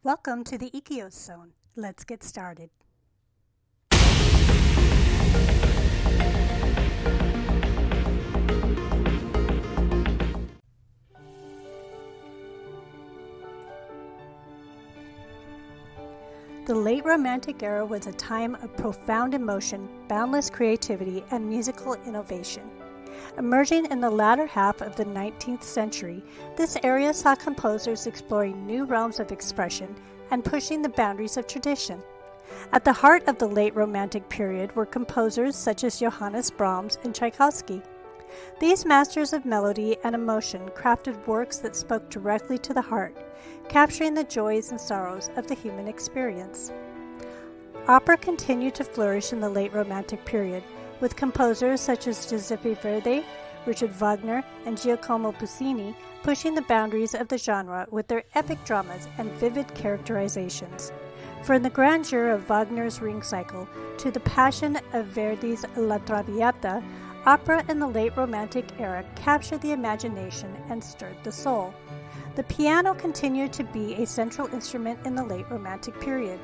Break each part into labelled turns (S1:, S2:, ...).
S1: Welcome to the Ikios Zone. Let's get started. The late Romantic era was a time of profound emotion, boundless creativity, and musical innovation. Emerging in the latter half of the 19th century, this era saw composers exploring new realms of expression and pushing the boundaries of tradition. At the heart of the late Romantic period were composers such as Johannes Brahms and Tchaikovsky. These masters of melody and emotion crafted works that spoke directly to the heart, capturing the joys and sorrows of the human experience. Opera continued to flourish in the late Romantic period, with composers such as Giuseppe Verdi, Richard Wagner, and Giacomo Puccini pushing the boundaries of the genre with their epic dramas and vivid characterizations. From the grandeur of Wagner's Ring Cycle to the passion of Verdi's La Traviata, opera in the late Romantic era captured the imagination and stirred the soul. The piano continued to be a central instrument in the late Romantic period,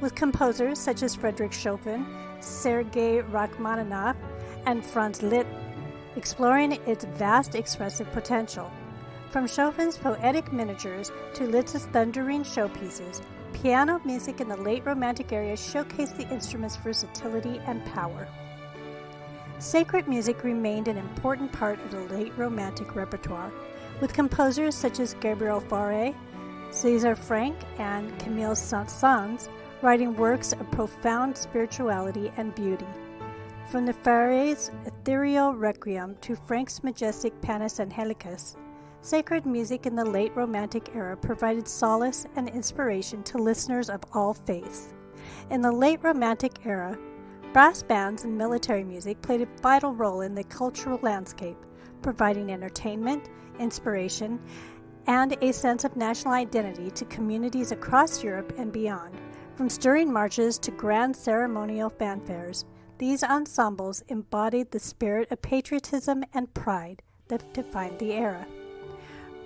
S1: with composers such as Frédéric Chopin, Sergei Rachmaninoff, and Franz Liszt exploring its vast expressive potential. From Chopin's poetic miniatures to Liszt's thundering showpieces, piano music in the late Romantic era showcased the instrument's versatility and power. Sacred music remained an important part of the late Romantic repertoire, with composers such as Gabriel Fauré, César Franck, and Camille Saint-Saëns writing works of profound spirituality and beauty. From the Fauré's ethereal Requiem to Franck's majestic Panis Angelicus, sacred music in the late Romantic era provided solace and inspiration to listeners of all faiths. In the late Romantic era, brass bands and military music played a vital role in the cultural landscape, providing entertainment, inspiration, and a sense of national identity to communities across Europe and beyond. From stirring marches to grand ceremonial fanfares, these ensembles embodied the spirit of patriotism and pride that defined the era.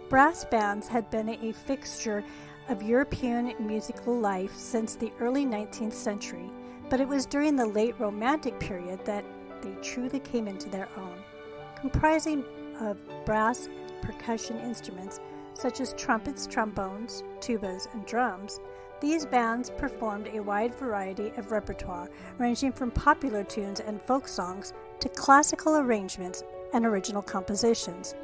S1: Brass bands had been a fixture of European musical life since the early 19th century, but it was during the late Romantic period that they truly came into their own. Comprising of brass and percussion instruments such as trumpets, trombones, tubas, and drums, these bands performed a wide variety of repertoire, ranging from popular tunes and folk songs to classical arrangements and original compositions.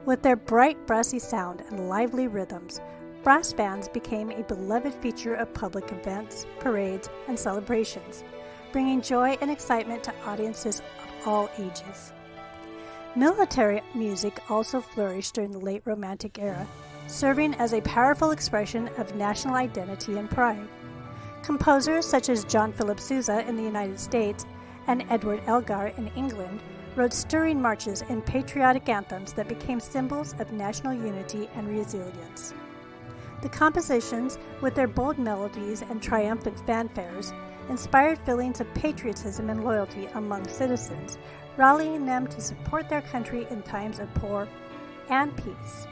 S1: With their bright brassy sound and lively rhythms, brass bands became a beloved feature of public events, parades, and celebrations, bringing joy and excitement to audiences of all ages. Military music also flourished during the late Romantic era, serving as a powerful expression of national identity and pride. Composers such as John Philip Sousa in the United States and Edward Elgar in England wrote stirring marches and patriotic anthems that became symbols of national unity and resilience. The compositions, with their bold melodies and triumphant fanfares, inspired feelings of patriotism and loyalty among citizens, rallying them to support their country in times of war and peace.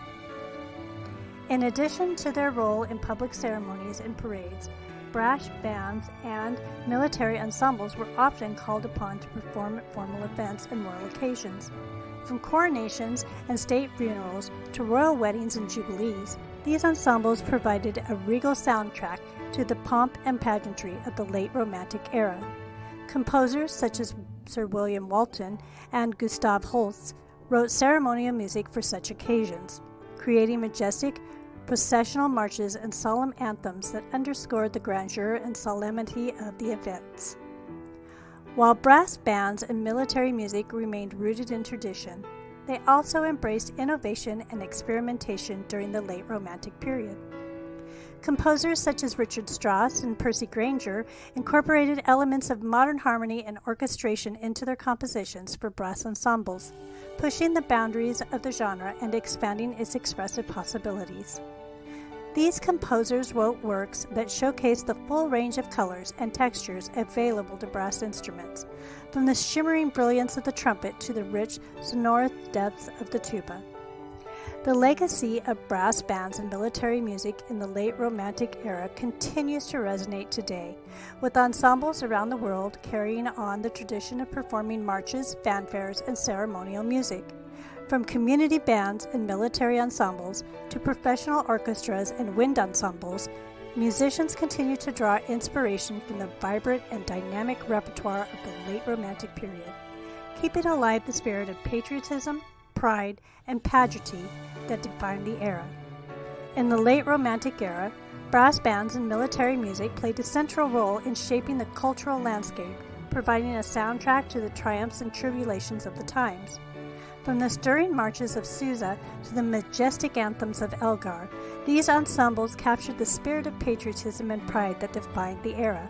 S1: In addition to their role in public ceremonies and parades, brass bands and military ensembles were often called upon to perform at formal events and royal occasions. From coronations and state funerals to royal weddings and jubilees, these ensembles provided a regal soundtrack to the pomp and pageantry of the late Romantic era. Composers such as Sir William Walton and Gustav Holst wrote ceremonial music for such occasions, creating majestic processional marches and solemn anthems that underscored the grandeur and solemnity of the events. While brass bands and military music remained rooted in tradition, they also embraced innovation and experimentation during the late Romantic period. Composers such as Richard Strauss and Percy Grainger incorporated elements of modern harmony and orchestration into their compositions for brass ensembles, pushing the boundaries of the genre and expanding its expressive possibilities. These composers wrote works that showcased the full range of colors and textures available to brass instruments, from the shimmering brilliance of the trumpet to the rich, sonorous depths of the tuba. The legacy of brass bands and military music in the late Romantic era continues to resonate today, with ensembles around the world carrying on the tradition of performing marches, fanfares, and ceremonial music. From community bands and military ensembles to professional orchestras and wind ensembles, musicians continue to draw inspiration from the vibrant and dynamic repertoire of the late Romantic period, keeping alive the spirit of patriotism, pride, and pageantry that defined the era. In the late Romantic era, brass bands and military music played a central role in shaping the cultural landscape, providing a soundtrack to the triumphs and tribulations of the times. From the stirring marches of Susa to the majestic anthems of Elgar, these ensembles captured the spirit of patriotism and pride that defined the era,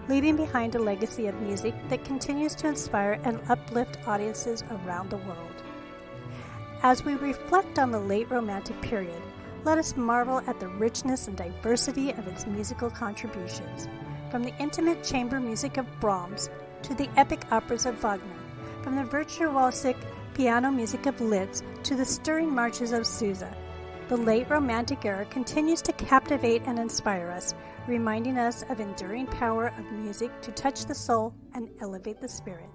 S1: leaving behind a legacy of music that continues to inspire and uplift audiences around the world. As we reflect on the late Romantic period, let us marvel at the richness and diversity of its musical contributions, from the intimate chamber music of Brahms to the epic operas of Wagner, from the virtuosic piano music of Liszt to the stirring marches of Susa. The late Romantic era continues to captivate and inspire us, reminding us of enduring power of music to touch the soul and elevate the spirit.